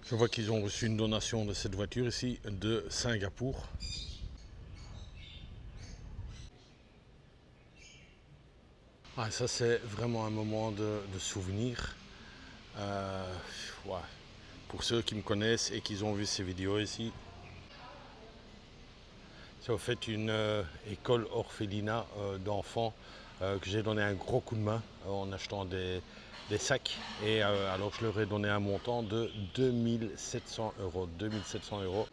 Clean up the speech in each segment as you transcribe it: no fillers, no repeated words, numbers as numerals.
Je vois qu'ils ont reçu une donation de cette voiture ici de Singapour. Ah, ça c'est vraiment un moment de souvenir. Ouais. Pour ceux qui me connaissent et qui ont vu ces vidéos ici, c'est au fait une école orphelinat d'enfants que j'ai donné un gros coup de main en achetant des sacs. Et alors je leur ai donné un montant de 2700 euros. 2700 euros.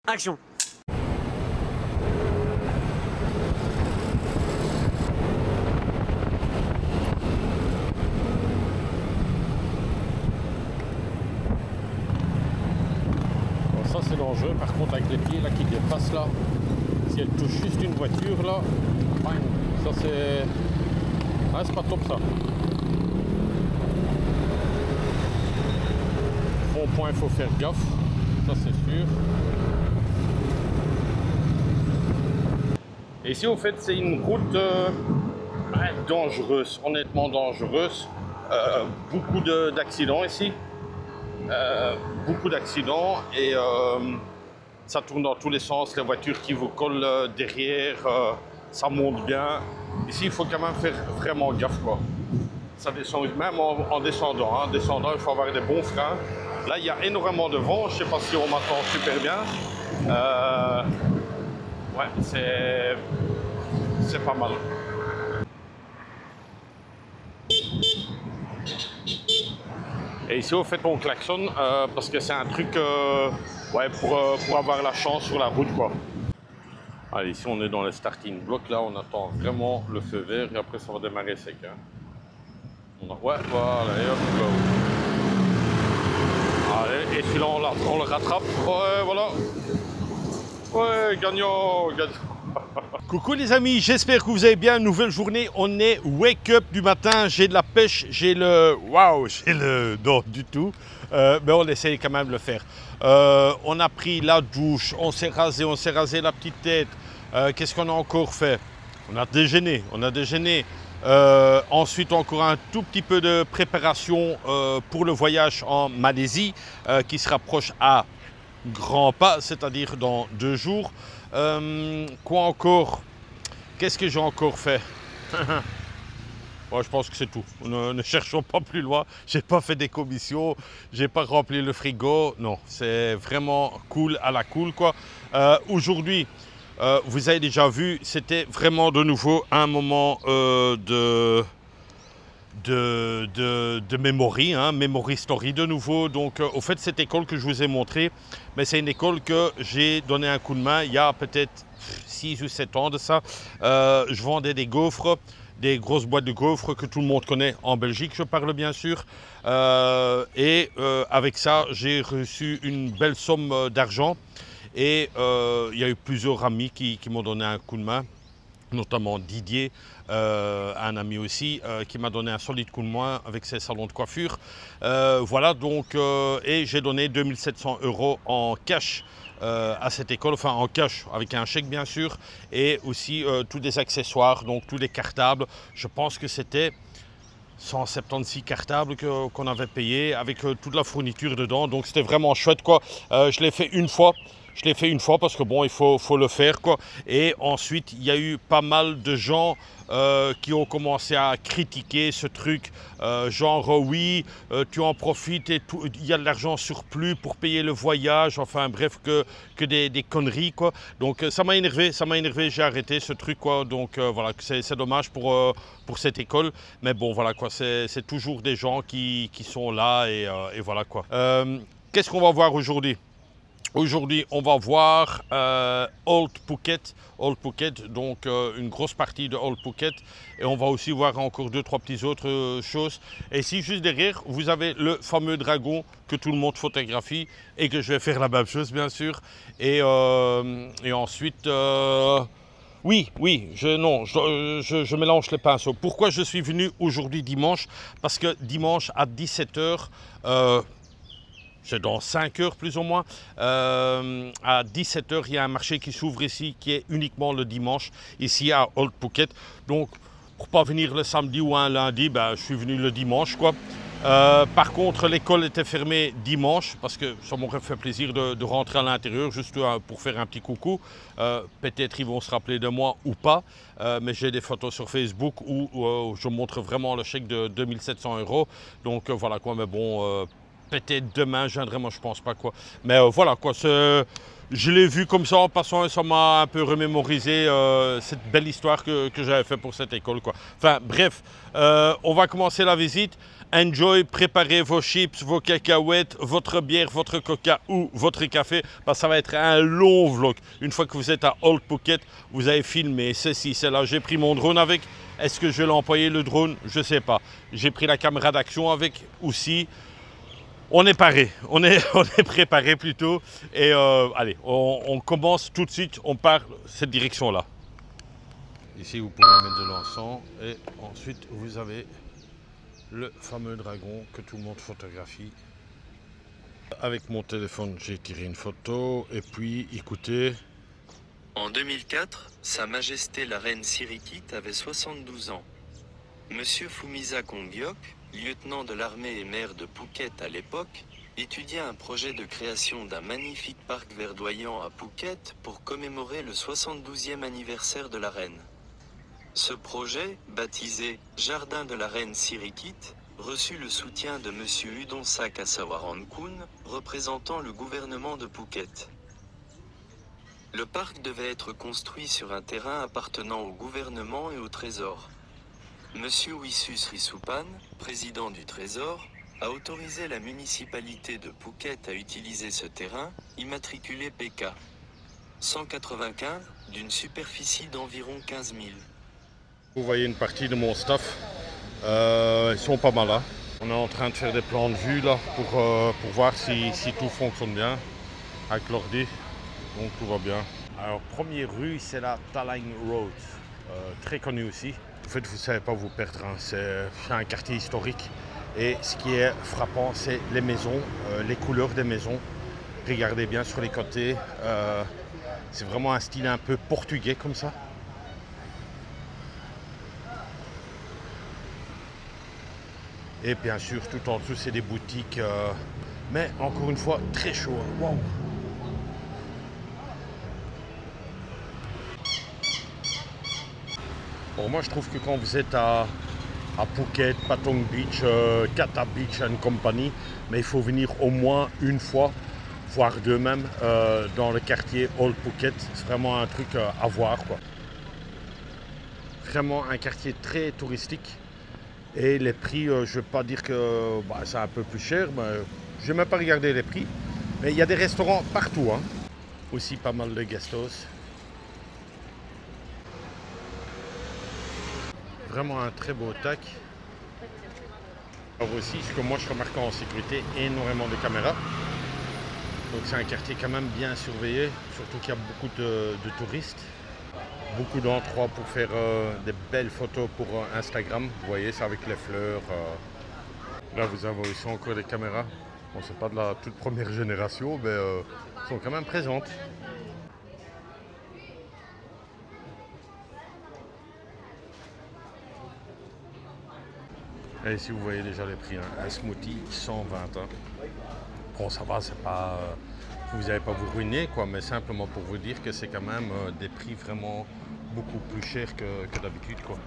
Action. Bon, ça c'est dangereux, par contre avec les pieds là qui dépassent là, si elle touche juste une voiture là, bang, ça c'est... Ah, c'est pas top ça. Bon point, il faut faire gaffe, ça c'est sûr. Et ici, au fait, c'est une route dangereuse, honnêtement dangereuse. Beaucoup d'accidents ici. Beaucoup d'accidents et ça tourne dans tous les sens. Les voitures qui vous collent derrière, ça monte bien. Ici, il faut quand même faire vraiment gaffe, quoi. Ça descend, même en descendant. En descendant, il faut avoir des bons freins. Là, il y a énormément de vent. Je ne sais pas si on m'entend super bien. Ouais, c'est pas mal. Et ici, au fait, on klaxonne parce que c'est un truc ouais, pour avoir la chance sur la route, quoi. Allez, ici, on est dans le starting block. Là, on attend vraiment le feu vert et après, ça va démarrer sec. Hein. Ouais, voilà, et hop, go. Allez, et celui-là, on le rattrape. Ouais, voilà. Ouais, gagnant, gagnant. Coucou les amis, j'espère que vous allez bien. Nouvelle journée, on est wake up du matin. J'ai de la pêche, j'ai le... Waouh, j'ai le... Non, du tout. Mais on essaye quand même de le faire. On a pris la douche, on s'est rasé la petite tête. Qu'est-ce qu'on a encore fait? On a déjeuné, ensuite, encore un tout petit peu de préparation pour le voyage en Malaisie qui se rapproche à grands pas, c'est-à-dire dans 2 jours. Quoi encore? Qu'est-ce que j'ai encore fait? Bon, je pense que c'est tout. Ne cherchons pas plus loin. J'ai pas fait des commissions, j'ai pas rempli le frigo. Non, c'est vraiment cool à la cool, quoi. Aujourd'hui, vous avez déjà vu, c'était vraiment de nouveau un moment de memory, hein, memory story de nouveau. Donc au fait, cette école que je vous ai montrée, mais c'est une école que j'ai donné un coup de main il y a peut-être 6 ou 7 ans de ça. Je vendais des gaufres, des grosses boîtes de gaufres que tout le monde connaît en Belgique, je parle bien sûr. Avec ça, j'ai reçu une belle somme d'argent et il y a eu plusieurs amis qui m'ont donné un coup de main, notamment Didier, un ami aussi, qui m'a donné un solide coup de main avec ses salons de coiffure. Voilà, donc, et j'ai donné 2700 euros en cash à cette école, enfin en cash, avec un chèque bien sûr, et aussi tous des accessoires, donc tous les cartables. Je pense que c'était 176 cartables qu'on avait payé avec toute la fourniture dedans, donc c'était vraiment chouette, quoi. Je l'ai fait une fois. Je l'ai fait une fois parce que bon, il faut le faire, quoi. Et ensuite, il y a eu pas mal de gens qui ont commencé à critiquer ce truc, genre oui, tu en profites et il y a de l'argent surplus pour payer le voyage, enfin bref, que des conneries, quoi. Donc ça m'a énervé, j'ai arrêté ce truc, quoi. Donc voilà, c'est dommage pour cette école, mais bon, voilà, quoi, c'est toujours des gens qui sont là et voilà, quoi. Qu'est-ce qu'on va voir aujourd'hui? Aujourd'hui, on va voir Old Phuket. Old Phuket, donc une grosse partie de Old Phuket. Et on va aussi voir encore 2-3 petites autres choses. Et ici, juste derrière, vous avez le fameux dragon que tout le monde photographie et que je vais faire la même chose, bien sûr. Et ensuite, oui, je mélange les pinceaux. Pourquoi je suis venu aujourd'hui dimanche? Parce que dimanche à 17 h, c'est dans 5 heures plus ou moins. À 17 h, il y a un marché qui s'ouvre ici, qui est uniquement le dimanche, ici à Old Phuket. Donc, pour ne pas venir le samedi ou un lundi, ben, je suis venu le dimanche, quoi. Par contre, l'école était fermée dimanche, parce que ça m'aurait fait plaisir de rentrer à l'intérieur, juste pour faire un petit coucou. Peut-être ils vont se rappeler de moi ou pas, mais j'ai des photos sur Facebook où je montre vraiment le chèque de 2700 €. Donc voilà quoi, mais bon... peut-être demain, je viendrai, moi je pense pas quoi. Mais voilà quoi, je l'ai vu comme ça en passant et ça m'a un peu remémorisé cette belle histoire que j'avais fait pour cette école quoi. Enfin bref, on va commencer la visite. Enjoy, préparez vos chips, vos cacahuètes, votre bière, votre coca ou votre café. Parce que ça va être un long vlog. Une fois que vous êtes à Old Phuket, vous avez filmé ceci, cela. J'ai pris mon drone avec. Est-ce que je vais l'employer le drone? Je ne sais pas. J'ai pris la caméra d'action avec aussi. On est paré, on est préparé plutôt. Et allez, on commence tout de suite, on part cette direction-là. Ici, vous pouvez mettre de l'encens et ensuite, vous avez le fameux dragon que tout le monde photographie. Avec mon téléphone, j'ai tiré une photo et puis, écoutez. En 2004, Sa Majesté la Reine Sirikit avait 72 ans. Monsieur Phumisa Konggyok, lieutenant de l'armée et maire de Phuket à l'époque, étudia un projet de création d'un magnifique parc verdoyant à Phuket pour commémorer le 72e anniversaire de la reine. Ce projet, baptisé « Jardin de la Reine Sirikit », reçut le soutien de Monsieur Udonsak Asawaran-kun, représentant le gouvernement de Phuket. Le parc devait être construit sur un terrain appartenant au gouvernement et au trésor. Monsieur Wissus Risupan, président du Trésor, a autorisé la municipalité de Phuket à utiliser ce terrain, immatriculé PK 195, d'une superficie d'environ 15 000. Vous voyez une partie de mon staff, ils sont pas mal là. On est en train de faire des plans de vue là pour voir si tout fonctionne bien avec l'ordi, donc tout va bien. Alors première rue, c'est la Talang Road, très connue aussi. En fait, vous ne savez pas vous perdre, hein. C'est un quartier historique et ce qui est frappant, c'est les maisons, les couleurs des maisons. Regardez bien sur les côtés, c'est vraiment un style un peu portugais comme ça. Et bien sûr, tout en dessous, c'est des boutiques, mais encore une fois, très chaud. Wow. Bon, moi, je trouve que quand vous êtes à Phuket, Patong Beach, Kata Beach and compagnie, mais il faut venir au moins une fois, voire deux même, dans le quartier Old Phuket. C'est vraiment un truc à voir, quoi. Vraiment un quartier très touristique. Et les prix, je ne vais pas dire que c'est un peu plus cher, mais je n'ai même pas regardé les prix. Mais il y a des restaurants partout, hein. Aussi pas mal de guest house. Vraiment un très beau tac. Alors aussi, ce que moi je remarque en sécurité, énormément de caméras. Donc c'est un quartier quand même bien surveillé, surtout qu'il y a beaucoup de touristes. Beaucoup d'endroits pour faire des belles photos pour Instagram. Vous voyez, c'est avec les fleurs. Là, vous avez aussi encore des caméras. Bon, c'est pas de la toute première génération, mais elles sont quand même présentes. Et ici, vous voyez déjà les prix. Hein. Un smoothie, 120. Hein. Bon, ça va, c'est pas... vous n'allez pas vous ruiner, quoi, mais simplement pour vous dire que c'est quand même des prix vraiment beaucoup plus chers que d'habitude, quoi.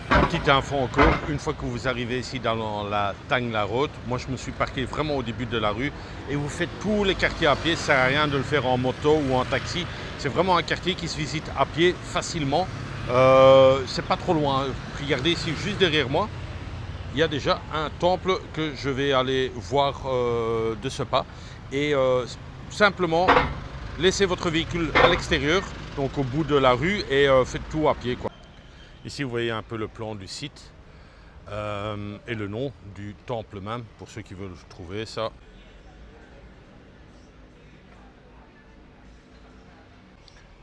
Petite info encore, une fois que vous arrivez ici dans la Tangla Road, moi je me suis parqué vraiment au début de la rue et vous faites tous les quartiers à pied, ça sert à rien de le faire en moto ou en taxi. C'est vraiment un quartier qui se visite à pied facilement, c'est pas trop loin. Regardez ici, juste derrière moi, il y a déjà un temple que je vais aller voir de ce pas. Et simplement, laissez votre véhicule à l'extérieur, donc au bout de la rue, et faites tout à pied, quoi. Ici, vous voyez un peu le plan du site et le nom du temple même, pour ceux qui veulent trouver ça.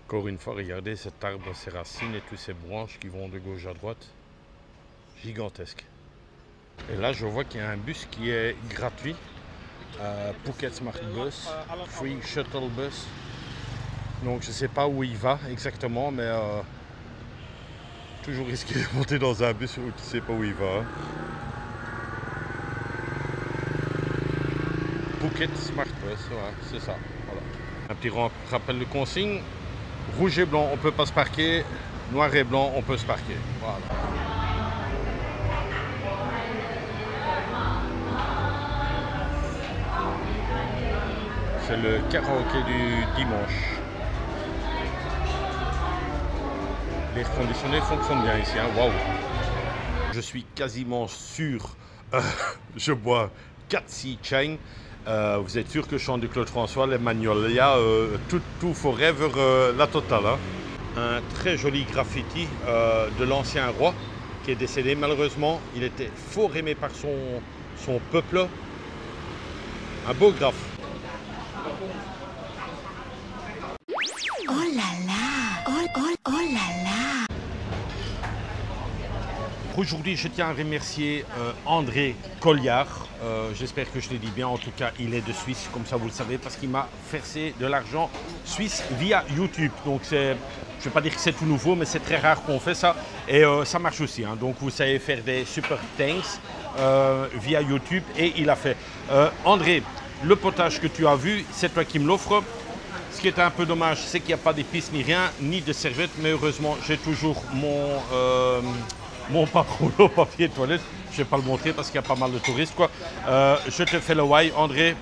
Encore une fois, regardez cet arbre, ses racines et toutes ces branches qui vont de gauche à droite. Gigantesque. Et là, je vois qu'il y a un bus qui est gratuit. Phuket Smart Bus, Free Shuttle Bus. Donc, je ne sais pas où il va exactement, mais toujours risqué de monter dans un bus où tu ne sais pas où il va. Phuket Smart Bus, ouais, c'est ça. Voilà. Un petit rappel de consigne. Rouge et blanc, on ne peut pas se parquer. Noir et blanc, on peut se parquer. Voilà. C'est le karaoké du dimanche. L'air conditionné fonctionne bien ici. Hein. Waouh! Je suis quasiment sûr, je bois 4 Sea Chain. Vous êtes sûr que je chante du Claude François, les Magnolia, tout forever, la totale. Hein. Un très joli graffiti de l'ancien roi qui est décédé malheureusement. Il était fort aimé par son peuple. Un beau graphe. Oh là là, oh là là. Aujourd'hui, je tiens à remercier André Colliard. J'espère que je l'ai dit bien. En tout cas, il est de Suisse, comme ça vous le savez, parce qu'il m'a versé de l'argent suisse via YouTube. Donc, je ne vais pas dire que c'est tout nouveau, mais c'est très rare qu'on fait ça. Et ça marche aussi. Hein. Donc, vous savez faire des super thanks via YouTube. Et il a fait. André, le potage que tu as vu, c'est toi qui me l'offres. Ce qui est un peu dommage, c'est qu'il n'y a pas d'épices ni rien, ni de serviettes. Mais heureusement, j'ai toujours mon papier de toilette. Je ne vais pas le montrer parce qu'il y a pas mal de touristes, quoi. Je te fais le why, André.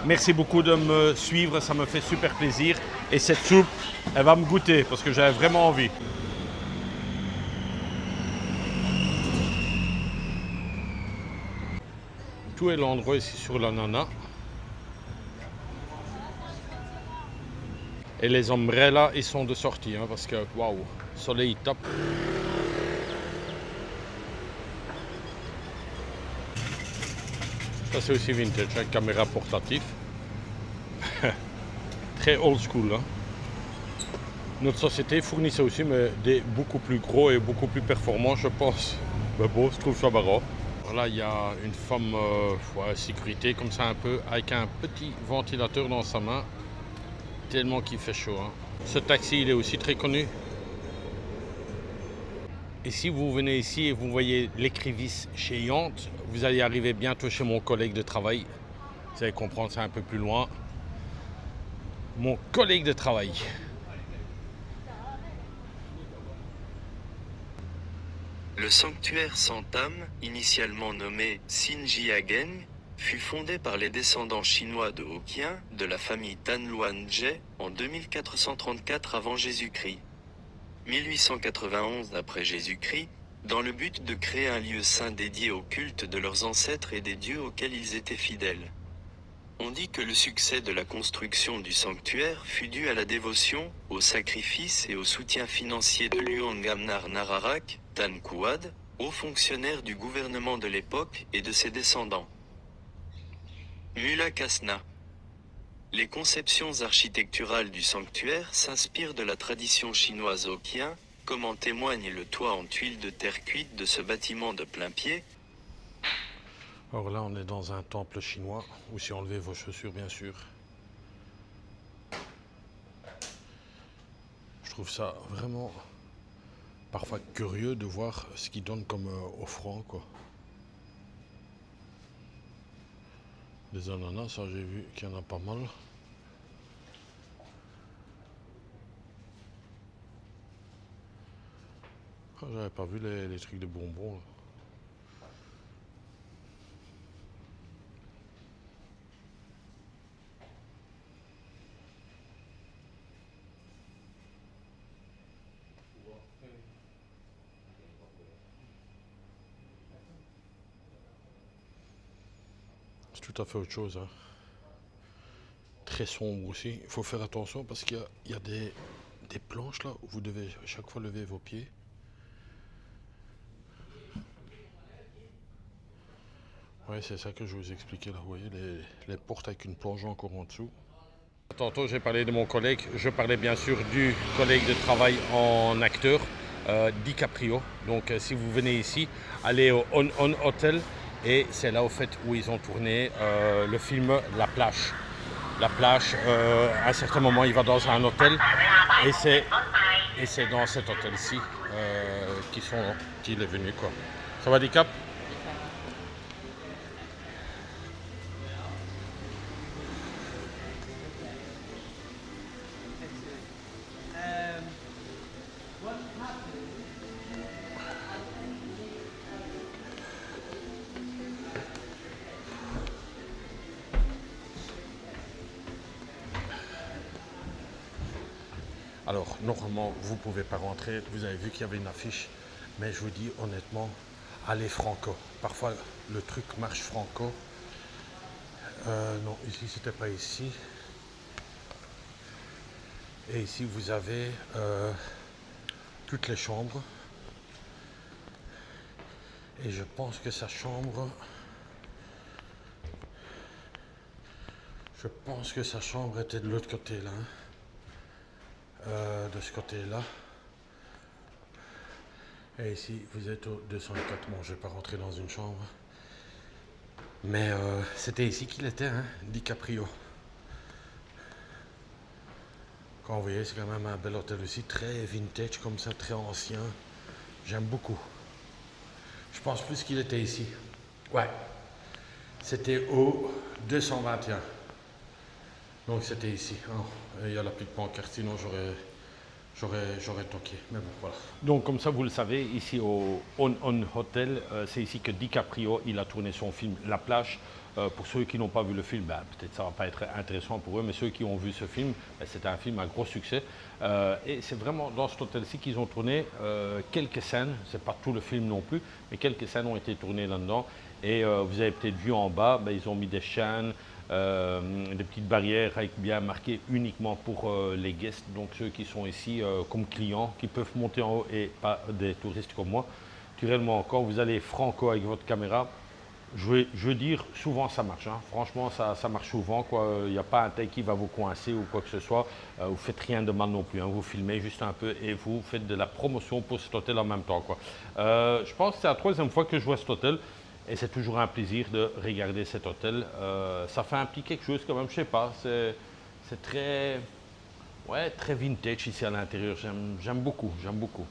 Merci beaucoup de me suivre, ça me fait super plaisir. Et cette soupe, elle va me goûter parce que j'avais vraiment envie. Tout est l'endroit ici sur l'ananas. Et les ombrellas, ils sont de sortie, hein, parce que, waouh, le soleil tape. Ça, c'est aussi vintage, hein, caméra portative. Très old school. Hein. Notre société fournit ça aussi, mais des beaucoup plus gros et beaucoup plus performants, je pense. Mais bon, je trouve ça marrant. Voilà, il y a une femme sécurité, comme ça un peu, avec un petit ventilateur dans sa main. Tellement qu'il fait chaud. Hein. Ce taxi, il est aussi très connu. Et si vous venez ici et vous voyez l'écrivisse chez Yant, vous allez arriver bientôt chez mon collègue de travail. Vous allez comprendre, c'est un peu plus loin. Mon collègue de travail. Le sanctuaire Santam, initialement nommé Xinjiageng, fut fondé par les descendants chinois de Hokkien, de la famille Tan Luan Jie, en 2434 avant Jésus-Christ. 1891 après Jésus-Christ, dans le but de créer un lieu saint dédié au culte de leurs ancêtres et des dieux auxquels ils étaient fidèles. On dit que le succès de la construction du sanctuaire fut dû à la dévotion, au sacrifice et au soutien financier de Luang Amnar Nararak, Tan Kuad, haut fonctionnaire du gouvernement de l'époque et de ses descendants. Mula Kasna. Les conceptions architecturales du sanctuaire s'inspirent de la tradition chinoise Hokkien, comme en témoigne le toit en tuiles de terre cuite de ce bâtiment de plein pied. Alors là, on est dans un temple chinois, où si enlevez vos chaussures, bien sûr. Je trouve ça vraiment parfois curieux de voir ce qu'ils donnent comme offrande, quoi. Les ananas, ça j'ai vu qu'il y en a pas mal. Ah, j'avais pas vu les trucs de bonbons. Là. C'est tout à fait autre chose. Hein. très sombre aussi. Il faut faire attention parce qu'il y a des planches là où vous devez à chaque fois lever vos pieds. Oui, c'est ça que je vous expliquais là. Vous voyez les portes avec une plonge encore en dessous. Tantôt, j'ai parlé de mon collègue. Je parlais bien sûr du collègue de travail en acteur, DiCaprio. Donc, si vous venez ici, allez au On Hotel. Et c'est là, au fait, où ils ont tourné le film La Plage. La Plage, à un certain moment, il va dans un hôtel. Et c'est dans cet hôtel-ci qu'il est venu, quoi. Ça va, Dicap? Alors, normalement, vous ne pouvez pas rentrer. Vous avez vu qu'il y avait une affiche. Mais je vous dis honnêtement, allez franco. Parfois, le truc marche franco. Non, ici, c'était pas ici. Et ici, vous avez toutes les chambres. Et je pense que sa chambre... Je pense que sa chambre était de l'autre côté, là. De ce côté-là. Et ici, vous êtes au 204. Bon, je ne vais pas rentrer dans une chambre. Mais c'était ici qu'il était, hein, DiCaprio. Quand vous voyez, c'est quand même un bel hôtel aussi, très vintage comme ça, très ancien. J'aime beaucoup. Je pense plus qu'il était ici. Ouais. C'était au 221. Donc c'était ici. Oh, il y a la petite pancarte, sinon j'aurais toqué. Mais bon, voilà. Donc comme ça, vous le savez, ici au On Hotel, c'est ici que DiCaprio, il a tourné son film La Plage. Pour ceux qui n'ont pas vu le film, ben, peut-être ça ne va pas être intéressant pour eux, mais ceux qui ont vu ce film, ben, c'est un film à gros succès. Et c'est vraiment dans cet hôtel-ci qu'ils ont tourné quelques scènes. C'est pas tout le film non plus, mais quelques scènes ont été tournées là-dedans. Et vous avez peut-être vu en bas, ben, ils ont mis des chaînes, des petites barrières avec bien marqué uniquement pour les guests, donc ceux qui sont ici comme clients, qui peuvent monter en haut et pas des touristes comme moi. Naturellement, quand vous allez franco avec votre caméra, je veux dire, souvent ça marche. Hein. Franchement, ça marche souvent. Il n'y a pas un tel qui va vous coincer ou quoi que ce soit. Vous ne faites rien de mal non plus. Hein. Vous filmez juste un peu et vous faites de la promotion pour cet hôtel en même temps. Je pense que c'est la troisième fois que je vois cet hôtel. Et c'est toujours un plaisir de regarder cet hôtel. Ça fait un petit quelque chose quand même, je sais pas. C'est très, ouais, très vintage ici à l'intérieur. J'aime beaucoup, j'aime beaucoup.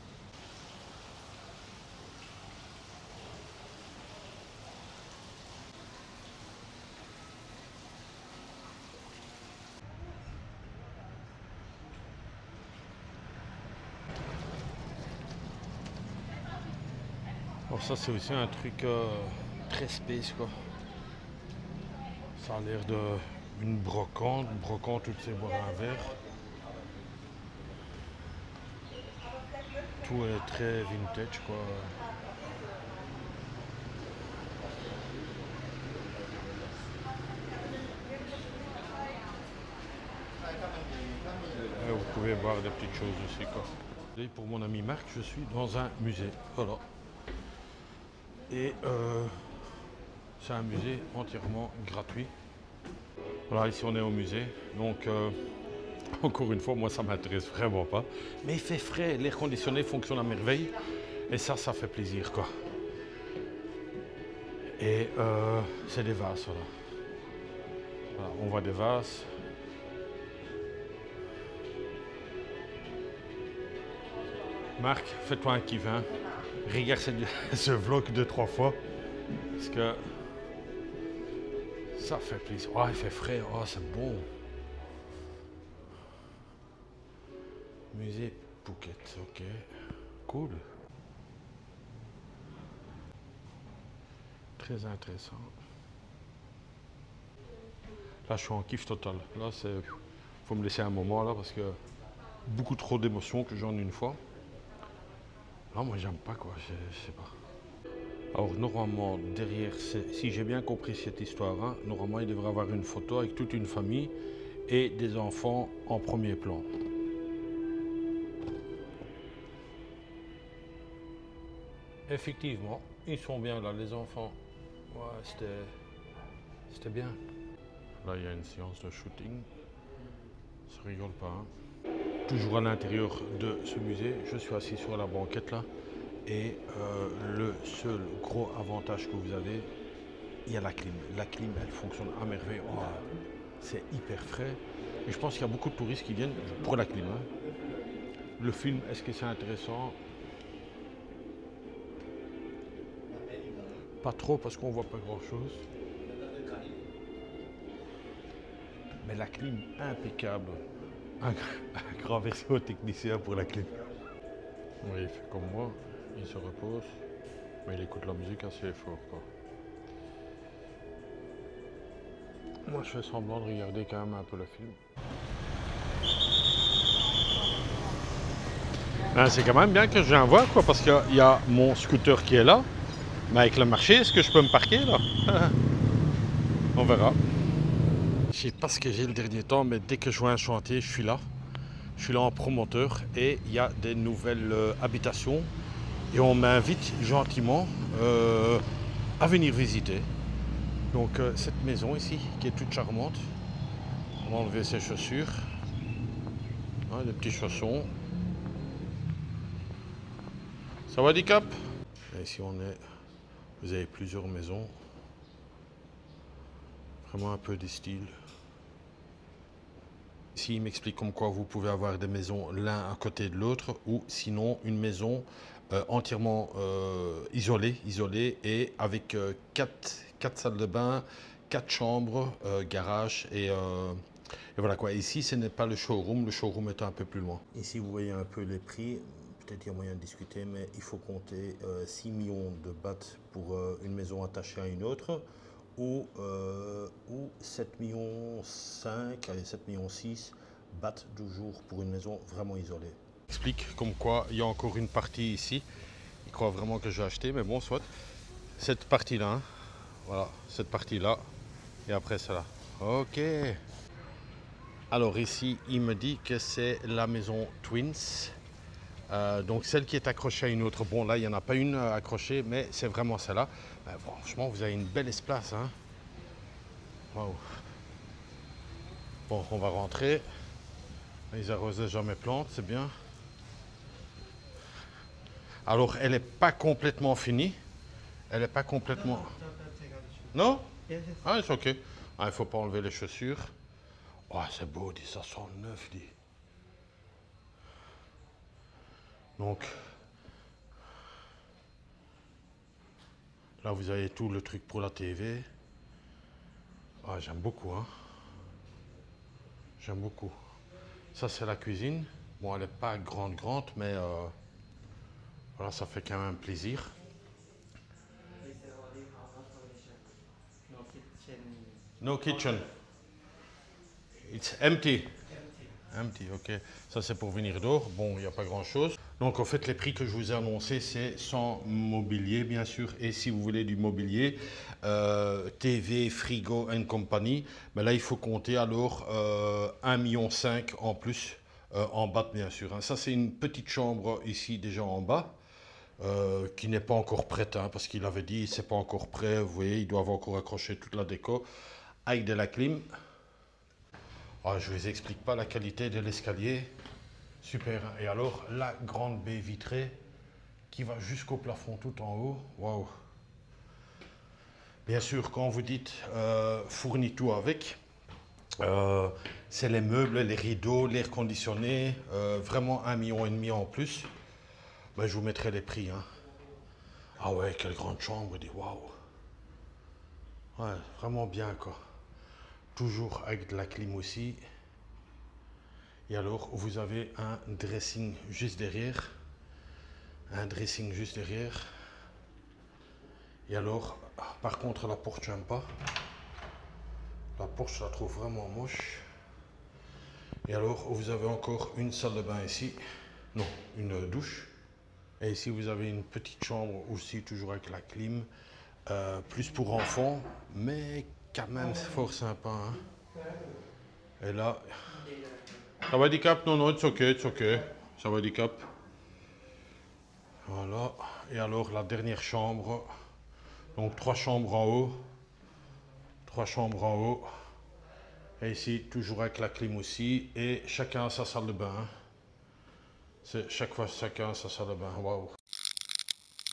Alors ça c'est aussi un truc très space quoi. Ça a l'air d'une brocante où tu sais boire un verre. Tout est très vintage quoi. Et vous pouvez voir des petites choses aussi quoi. Et pour mon ami Marc, je suis dans un musée. Voilà. Et c'est un musée entièrement gratuit. Voilà, ici on est au musée. Donc, encore une fois, moi ça m'intéresse vraiment pas. Mais il fait frais, l'air conditionné fonctionne à merveille. Et ça fait plaisir quoi. Et c'est des vases, voilà. Voilà, on voit des vases. Marc, fais-toi un kiff, hein. Regarde ce vlog 2-3 fois. Parce que ça fait plaisir. Oh, il fait frais. Oh, c'est bon. Musée Phuket, ok. Cool. Très intéressant. Là, je suis en kiff total. Là, c'est... faut me laisser un moment, là, parce que beaucoup trop d'émotions que j'en ai une fois. Non, moi, j'aime pas, quoi. Je sais pas. Alors, normalement, derrière, si j'ai bien compris cette histoire, hein, normalement, il devrait avoir une photo avec toute une famille. et des enfants en premier plan. Effectivement, ils sont bien là, les enfants. Ouais, c'était bien. Là, il y a une séance de shooting. Ça rigole pas, hein. Toujours à l'intérieur de ce musée, je suis assis sur la banquette là. Et le seul gros avantage que vous avez, il y a la clim. La clim, elle fonctionne à merveille. Oh, c'est hyper frais. Et je pense qu'il y a beaucoup de touristes qui viennent pour la clim, hein. Le film, est-ce que c'est intéressant? Pas trop parce qu'on voit pas grand chose. Mais la clim, impeccable. Un grand vaisseau technicien pour la clim. Oui, il fait comme moi, il se repose, mais il écoute la musique assez fort, quoi. Moi, je fais semblant de regarder quand même un peu le film. Ben, c'est quand même bien que je viens voir, quoi, parce qu'il y a mon scooter qui est là. Mais avec le marché, est-ce que je peux me parquer, là? On verra. Je sais pas ce que j'ai le dernier temps, mais dès que je vois un chantier, je suis là. Je suis là en promoteur et il y a des nouvelles habitations. Et on m'invite gentiment à venir visiter. Donc cette maison ici, qui est toute charmante. On va enlever ses chaussures. Hein, des petits chaussons. Ça va, Dicap? Ici on est. Vous avez plusieurs maisons. Vraiment un peu des styles. Ici, il m'explique comme quoi vous pouvez avoir des maisons l'un à côté de l'autre ou sinon une maison entièrement isolée et avec 4 salles de bain, 4 chambres, garage et voilà quoi. Ici, ce n'est pas le showroom est un peu plus loin. Ici, vous voyez un peu les prix. Peut-être qu'il y a moyen de discuter, mais il faut compter 6 millions de bahts pour une maison attachée à une autre. Ou 7 millions 5, allez 7 millions 6 bahts du jour pour une maison vraiment isolée. Explique comme quoi il y a encore une partie ici. Il croit vraiment que j'ai acheté, mais bon, soit. Cette partie-là, hein. Voilà, cette partie-là. Et après cela. Ok. Alors ici, il me dit que c'est la maison Twins. Donc celle qui est accrochée à une autre. Bon, là, il n'y en a pas une accrochée, mais c'est vraiment celle-là. Franchement, vous avez une belle espace, hein. Wow. Bon, on va rentrer. Ils arrosent déjà mes plantes, c'est bien. Alors, elle n'est pas complètement finie. Elle n'est pas complètement... Non? Ah, c'est ok. Ah, il ne faut pas enlever les chaussures. Oh, c'est beau, dit ça sent neuf, dit. Donc, là, vous avez tout le truc pour la TV. Ah, j'aime beaucoup, hein. J'aime beaucoup. Ça, c'est la cuisine. Bon, elle n'est pas grande, mais voilà, ça fait quand même plaisir. No kitchen. It's empty. Empty, ok. Ça, c'est pour venir dehors. Bon, il n'y a pas grand-chose. Donc, en fait, les prix que je vous ai annoncés, c'est sans mobilier, bien sûr. Et si vous voulez du mobilier, TV, frigo et compagnie, ben là, il faut compter alors 1,5 million en plus, en bas, bien sûr. Hein. Ça, c'est une petite chambre ici, déjà en bas, qui n'est pas encore prête, hein, parce qu'il avait dit, c'est pas encore prêt. Vous voyez, ils doivent encore accrocher toute la déco avec de la clim. Ah, je ne vous explique pas la qualité de l'escalier. Super. Et alors, la grande baie vitrée qui va jusqu'au plafond tout en haut. Waouh. Bien sûr, quand vous dites fournit tout avec, c'est les meubles, les rideaux, l'air conditionné, vraiment 1,5 million en plus. Ben, je vous mettrai les prix. Hein. Ah ouais, quelle grande chambre. Waouh. Ouais, vraiment bien quoi. Toujours avec de la clim aussi. Et alors, vous avez un dressing juste derrière. Un dressing juste derrière. Et alors, par contre, la porte, j'aime pas. La porte, je la trouve vraiment moche. Et alors, vous avez encore une salle de bain ici. Non, une douche. Et ici, vous avez une petite chambre aussi, toujours avec la clim. Plus pour enfants, mais quand même, c'est fort sympa. Hein. Et là, ça va du cap? Non, non, it's ok, it's ok. Ça va du cap. Voilà. Et alors la dernière chambre. Donc 3 chambres en haut. 3 chambres en haut. Et ici, toujours avec la clim aussi. Et chacun a sa salle de bain. C'est chaque fois chacun a sa salle de bain. Waouh.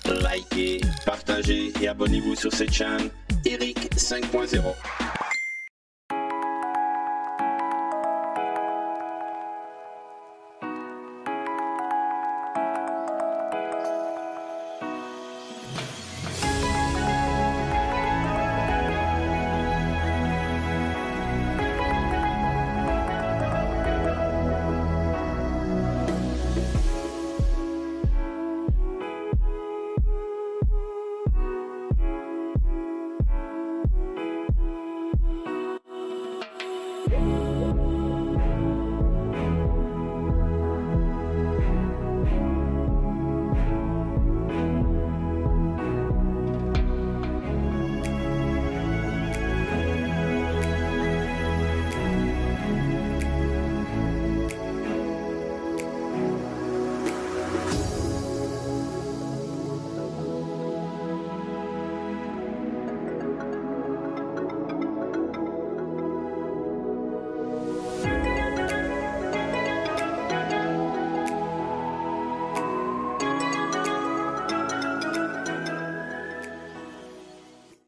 Likez, partagez et abonnez-vous sur cette chaîne Eric 5.0.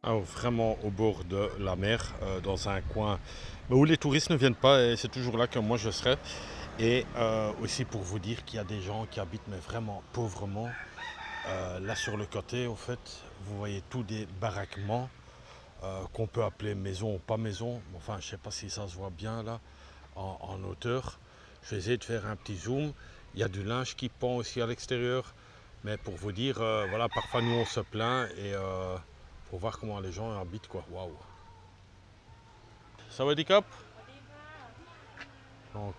Alors, vraiment au bord de la mer, dans un coin où les touristes ne viennent pas, et c'est toujours là que moi je serai. Et aussi pour vous dire qu'il y a des gens qui habitent mais vraiment pauvrement. Là sur le côté, au fait, vous voyez tous des baraquements qu'on peut appeler maison ou pas maison. Enfin, je ne sais pas si ça se voit bien là, en hauteur. Je vais essayer de faire un petit zoom. Il y a du linge qui pend aussi à l'extérieur. Mais pour vous dire, voilà, parfois nous on se plaint et pour voir comment les gens habitent, quoi. Waouh. Ça va, Dicap? Donc,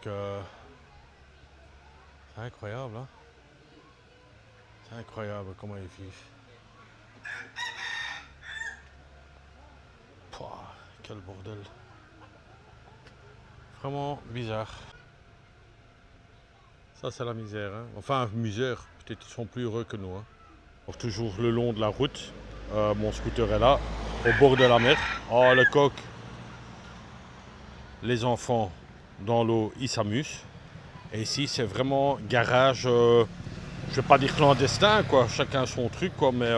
c'est incroyable, hein? C'est incroyable comment ils vivent. Pouah, quel bordel. Vraiment bizarre. Ça, c'est la misère, hein? Enfin, misère. Peut-être qu'ils sont plus heureux que nous, hein. Donc, toujours le long de la route. Mon scooter est là, au bord de la mer. Oh, le coq. Les enfants dans l'eau, ils s'amusent. Et ici, c'est vraiment garage, je vais pas dire clandestin, quoi. Chacun son truc, quoi. Mais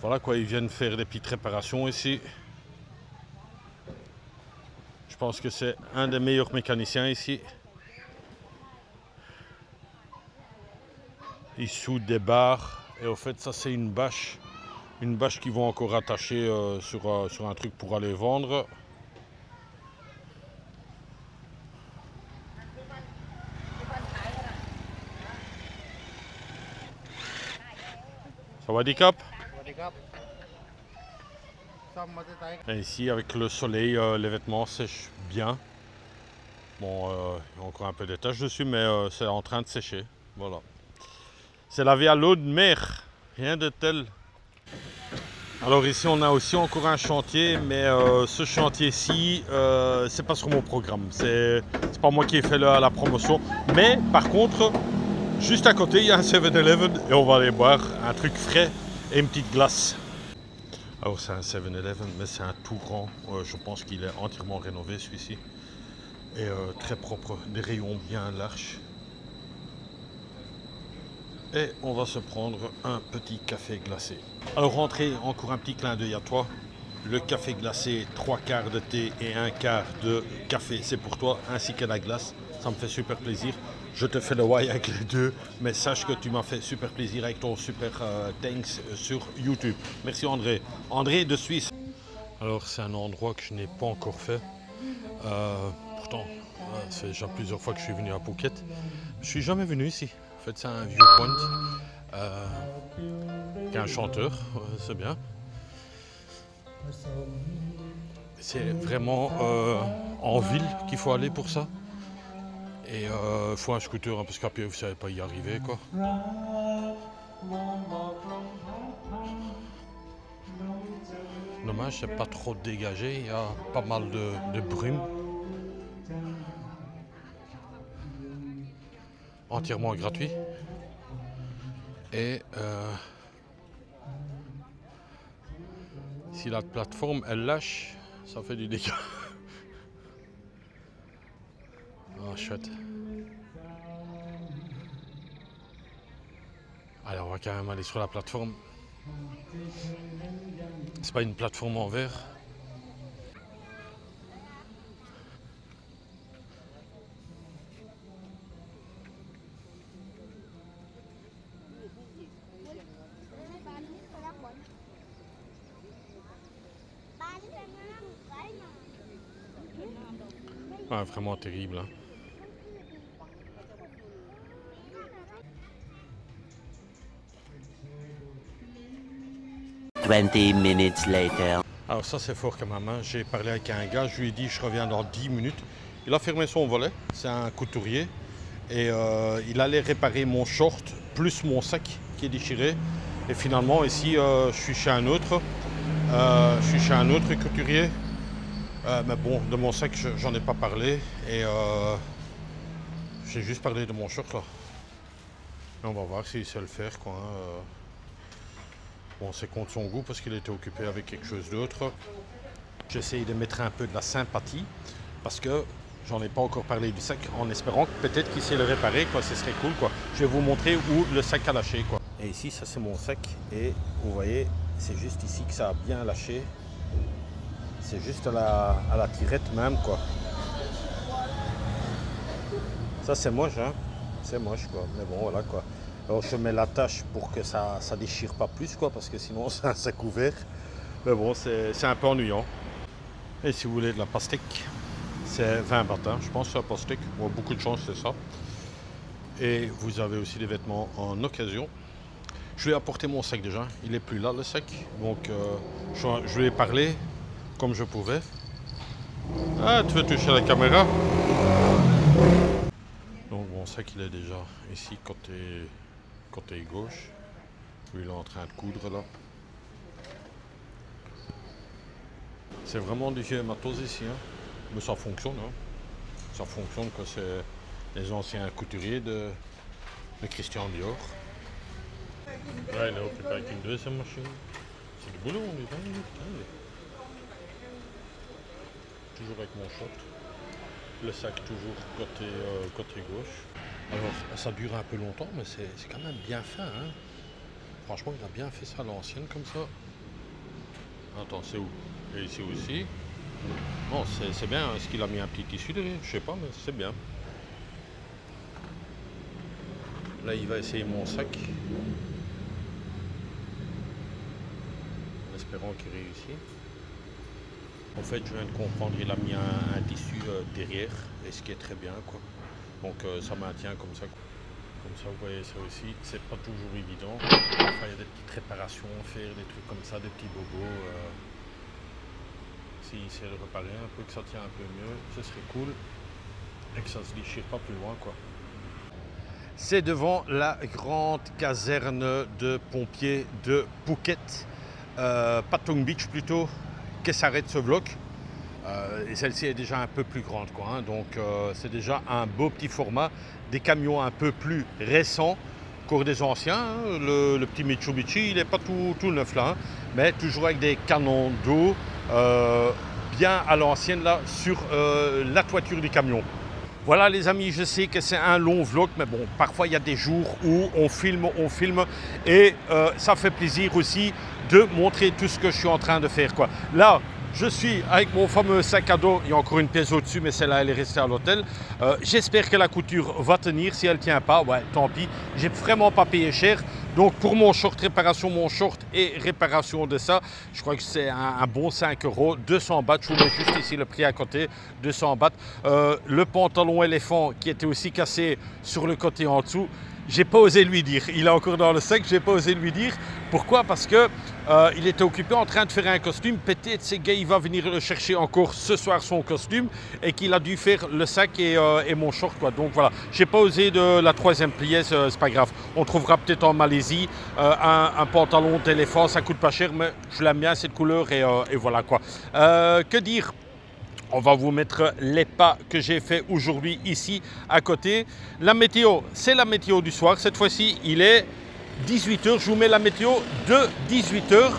voilà, quoi. Ils viennent faire des petites réparations ici. Je pense que c'est un des meilleurs mécaniciens ici. Ils soudent des barres. Et au fait, ça, c'est une bâche. Une bâche qu'ils vont encore attacher sur un truc pour aller vendre. Ça va, Dicap? Et ici, avec le soleil, les vêtements sèchent bien. Bon, il y a encore un peu de taches dessus, mais c'est en train de sécher. Voilà. C'est lavé à l'eau de mer. Rien de tel. Alors ici on a aussi encore un chantier, mais ce chantier-ci, c'est pas sur mon programme. C'est pas moi qui ai fait la promotion. Mais par contre, juste à côté, il y a un 7-Eleven et on va aller boire un truc frais et une petite glace. Alors c'est un 7-Eleven, mais c'est un tout grand. Je pense qu'il est entièrement rénové celui-ci. Et très propre, des rayons bien larges. Et on va se prendre un petit café glacé. Alors rentrez, encore un petit clin d'œil à toi. Le café glacé, 3 quarts de thé et 1 quart de café, c'est pour toi, ainsi que la glace. Ça me fait super plaisir. Je te fais le why avec les deux, mais sache que tu m'as fait super plaisir avec ton super thanks sur YouTube. Merci André. André de Suisse. Alors c'est un endroit que je n'ai pas encore fait. Pourtant, c'est déjà plusieurs fois que je suis venu à Phuket. Je suis jamais venu ici. En fait, c'est un viewpoint. Il y a un chanteur, c'est bien. C'est vraiment en ville qu'il faut aller pour ça. Et il faut un scooter, hein, parce qu'à pied, vous ne savez pas y arriver, quoi. Dommage, c'est pas trop dégagé. Il y a pas mal de brume. entièrement gratuit. Et si la plateforme elle lâche, ça fait du dégât. Oh, chouette. Allez, on va quand même aller sur la plateforme. C'est pas une plateforme en verre. Ouais, vraiment terrible. Hein. Minutes later. Alors ça c'est fort quand même. Hein. J'ai parlé avec un gars, je lui ai dit je reviens dans 10 minutes. Il a fermé son volet, c'est un couturier. Et il allait réparer mon short plus mon sac qui est déchiré. Et finalement ici je suis chez un autre. Couturier. Mais bon, de mon sac, j'en ai pas parlé. Et j'ai juste parlé de mon short là. Et on va voir s'il sait le faire quoi. Hein. Bon, c'est contre son goût parce qu'il était occupé avec quelque chose d'autre. J'essaye de mettre un peu de la sympathie parce que j'en ai pas encore parlé du sac en espérant que peut-être qu'il sait le réparer quoi. Ce serait cool quoi. Je vais vous montrer où le sac a lâché quoi. Et ici, ça c'est mon sac et vous voyez, c'est juste ici que ça a bien lâché. C'est juste à la tirette même quoi. Ça c'est moche hein. C'est moche quoi. Mais bon voilà quoi. Alors je mets la tâche pour que ça déchire pas plus quoi. Parce que sinon c'est un sac ouvert. Mais bon c'est un peu ennuyant. Et si vous voulez de la pastèque, c'est 20 bahts hein. Je pense que c'est la pastèque. Bon, beaucoup de chance c'est ça. Et vous avez aussi des vêtements en occasion. Je lui ai apporté mon sac déjà. Il est plus là le sac. Donc je lui ai parlé comme je pouvais. Ah, tu veux toucher la caméra? Donc mon sac il est déjà ici côté gauche. Lui il est en train de coudre là. C'est vraiment du vieux matos ici. Hein. Mais ça fonctionne. Hein. Ça fonctionne que c'est les anciens couturiers de Christian Dior. Ouais, il est occupé avec une deuxième machine. C'est du boulot on dit. Toujours avec mon short. Le sac toujours côté gauche. Alors ça dure un peu longtemps mais c'est quand même bien fait. Hein. Franchement il a bien fait ça à l'ancienne comme ça. Attends c'est où? Et ici aussi. Bon c'est bien. Est-ce qu'il a mis un petit tissu derrière? Je sais pas mais c'est bien. Là il va essayer mon sac. En espérant qu'il réussit. En fait, je viens de comprendre, il a mis un tissu derrière, et ce qui est très bien, quoi. Donc ça maintient comme ça. Comme ça, vous voyez ça aussi, c'est pas toujours évident. Enfin, il y a des petites réparations à faire, des trucs comme ça, des petits bobos. S'il sait le réparer un peu, que ça tient un peu mieux, ce serait cool. Et que ça se déchire pas plus loin, quoi. C'est devant la grande caserne de pompiers de Phuket, Patong Beach plutôt, que s'arrête ce vlog. Et celle-ci est déjà un peu plus grande quoi, hein. Donc c'est déjà un beau petit format, des camions un peu plus récents qu'au des anciens, hein. Le petit Mitsubishi il n'est pas tout neuf là, hein, mais toujours avec des canons d'eau bien à l'ancienne là sur la toiture du camion. Voilà les amis, je sais que c'est un long vlog, mais bon, parfois il y a des jours où on filme et ça fait plaisir aussi de montrer tout ce que je suis en train de faire quoi. Là, je suis avec mon fameux sac à dos, il y a encore une pièce au-dessus, mais celle-là elle est restée à l'hôtel. J'espère que la couture va tenir, si elle ne tient pas, ouais, tant pis, j'ai vraiment pas payé cher. Donc pour mon short, réparation mon short et réparation de ça, je crois que c'est un bon 5 €, 200 bahts, je vous mets juste ici le prix à côté, 200 bahts. Le pantalon éléphant qui était aussi cassé sur le côté en dessous, j'ai pas osé lui dire, il est encore dans le sac, j'ai pas osé lui dire. Pourquoi? Parce que il était occupé en train de faire un costume, peut-être ce gars il va venir le chercher encore ce soir son costume et qu'il a dû faire le sac et mon short quoi. Donc voilà, j'ai pas osé de la troisième pièce, c'est pas grave, on trouvera peut-être en Malaisie un pantalon d'éléphant, ça coûte pas cher mais je l'aime bien cette couleur et voilà quoi. Que dire? On va vous mettre les pas que j'ai fait aujourd'hui ici à côté. La météo, c'est la météo du soir. Cette fois-ci, il est 18 h. Je vous mets la météo de 18 h.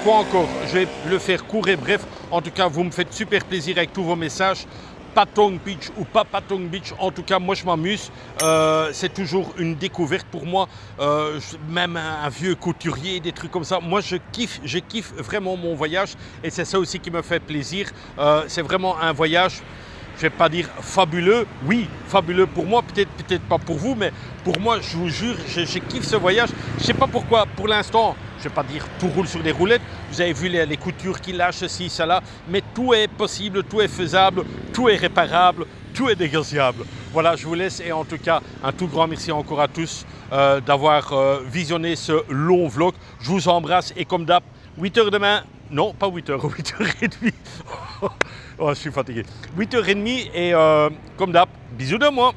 Quoi encore? Je vais le faire court et bref. En tout cas, vous me faites super plaisir avec tous vos messages. Patong Beach ou pas Patong Beach, en tout cas moi je m'amuse, c'est toujours une découverte pour moi, même un vieux couturier, des trucs comme ça, moi je kiffe vraiment mon voyage et c'est ça aussi qui me fait plaisir, c'est vraiment un voyage, je ne vais pas dire fabuleux, oui fabuleux pour moi, peut-être pas pour vous, mais pour moi je vous jure, je kiffe ce voyage, je ne sais pas pourquoi pour l'instant. Je ne vais pas dire tout roule sur des roulettes, vous avez vu les coutures qui lâchent ci, ça là, mais tout est possible, tout est faisable, tout est réparable, tout est négociable. Voilà, je vous laisse et en tout cas, un tout grand merci encore à tous d'avoir visionné ce long vlog. Je vous embrasse et comme d'hab, 8 h demain, non pas 8 h, 8 h 30. Oh, je suis fatigué. 8 h 30 et comme d'hab, bisous de moi.